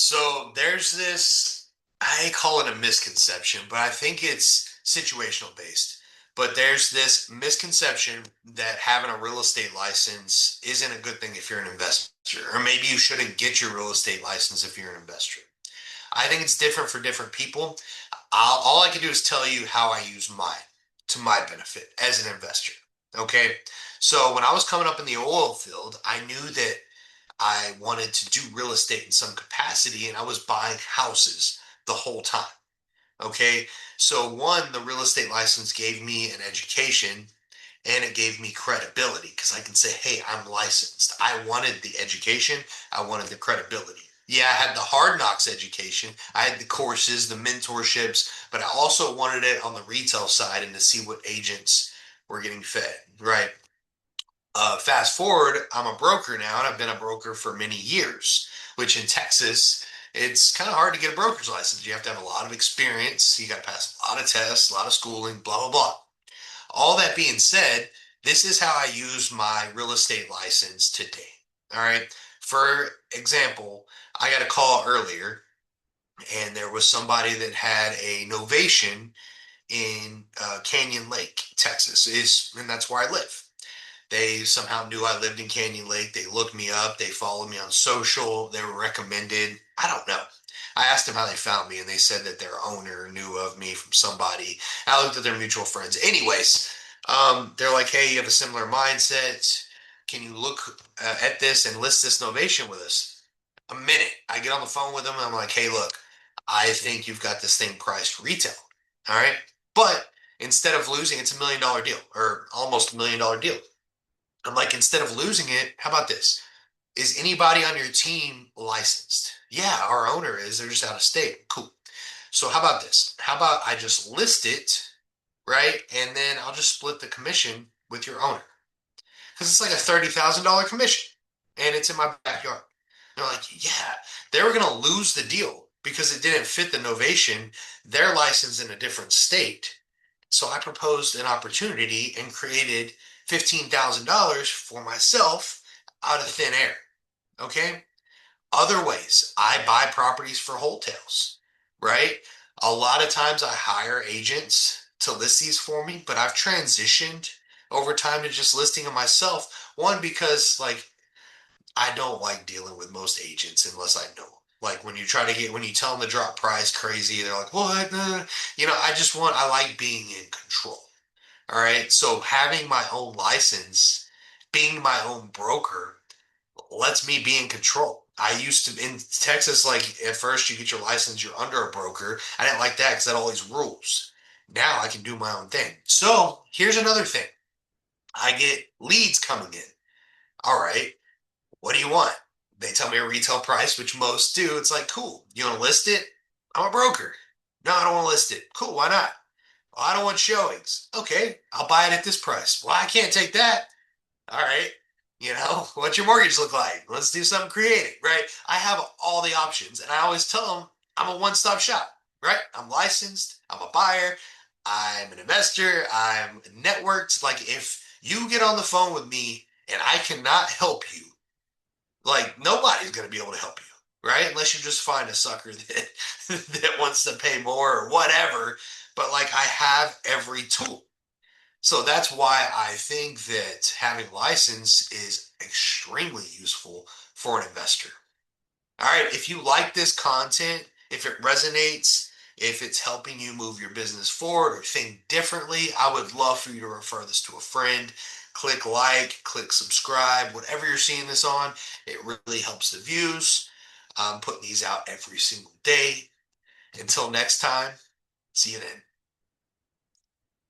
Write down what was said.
So there's this, I call it a misconception, but I think it's situational based. But there's this misconception that having a real estate license isn't a good thing if you're an investor, or maybe you shouldn't get your real estate license if you're an investor. I think it's different for different people. All I can do is tell you how I use mine to my benefit as an investor. Okay. So when I was coming up in the oil field, I knew that I wanted to do real estate in some capacity and I was buying houses the whole time. Okay. So, one, the real estate license gave me an education and it gave me credibility because I can say, hey, I'm licensed. I wanted the education, I wanted the credibility. Yeah, I had the hard knocks education, I had the courses, the mentorships, but I also wanted it on the retail side and to see what agents were getting fed, right? Fast forward, I'm a broker now, and I've been a broker for many years, which in Texas, it's kind of hard to get a broker's license. You have to have a lot of experience, you got to pass a lot of tests, a lot of schooling, blah, blah, blah. All that being said, this is how I use my real estate license today. All right. For example, I got a call earlier, and there was somebody that had a novation in Canyon Lake, Texas, and that's where I live. They somehow knew I lived in Canyon Lake. They looked me up. They followed me on social. They were recommended. I don't know. I asked them how they found me, and they said that their owner knew of me from somebody. I looked at their mutual friends. Anyways, they're like, hey, you have a similar mindset. Can you look at this and list this novation with us? A minute. I get on the phone with them, and I'm like, hey, look, I think you've got this thing priced retail. All right. But instead of losing, it's $1 million deal or almost $1 million deal. I'm like, instead of losing it, how about this? Is anybody on your team licensed? Yeah, our owner is. They're just out of state. Cool. So how about this? How about I just list it, right? And then I'll just split the commission with your owner. Because it's like a $30,000 commission. And it's in my backyard. They're like, yeah, they were going to lose the deal because it didn't fit the novation. They're licensed in a different state. So I proposed an opportunity and created $15,000 for myself out of thin air. Okay. Other ways, I buy properties for wholesales, right? A lot of times I hire agents to list these for me, but I've transitioned over time to just listing them myself. One, because like I don't like dealing with most agents unless I know 'em. Like when you try to get, when you tell them to drop price crazy, they're like, what? I like being in control. All right. So having my own license, being my own broker, lets me be in control. I used to in Texas, like at first you get your license, you're under a broker. I didn't like that because that had all these rules. Now I can do my own thing. So here's another thing. I get leads coming in. All right. What do you want? They tell me a retail price, which most do. It's like, cool. You want to list it? I'm a broker. No, I don't want to list it. Cool. Why not? Well, I don't want showings. Okay. I'll buy it at this price. Well, I can't take that. All right. What's your mortgage look like? Let's do something creative, right? I have all the options, and I always tell them I'm a one-stop shop, right? I'm licensed, I'm a buyer, I'm an investor, I'm networked. Like, if you get on the phone with me and I cannot help you, like, nobody's going to be able to help you, right? Unless you just find a sucker that that wants to pay more or whatever. But like, I have every tool. So that's why I think that having license is extremely useful for an investor. All right, if you like this content, if it resonates, if it's helping you move your business forward or think differently, I would love for you to refer this to a friend. Click like, click subscribe, whatever you're seeing this on. It really helps the views. I'm putting these out every single day. Until next time, see you then.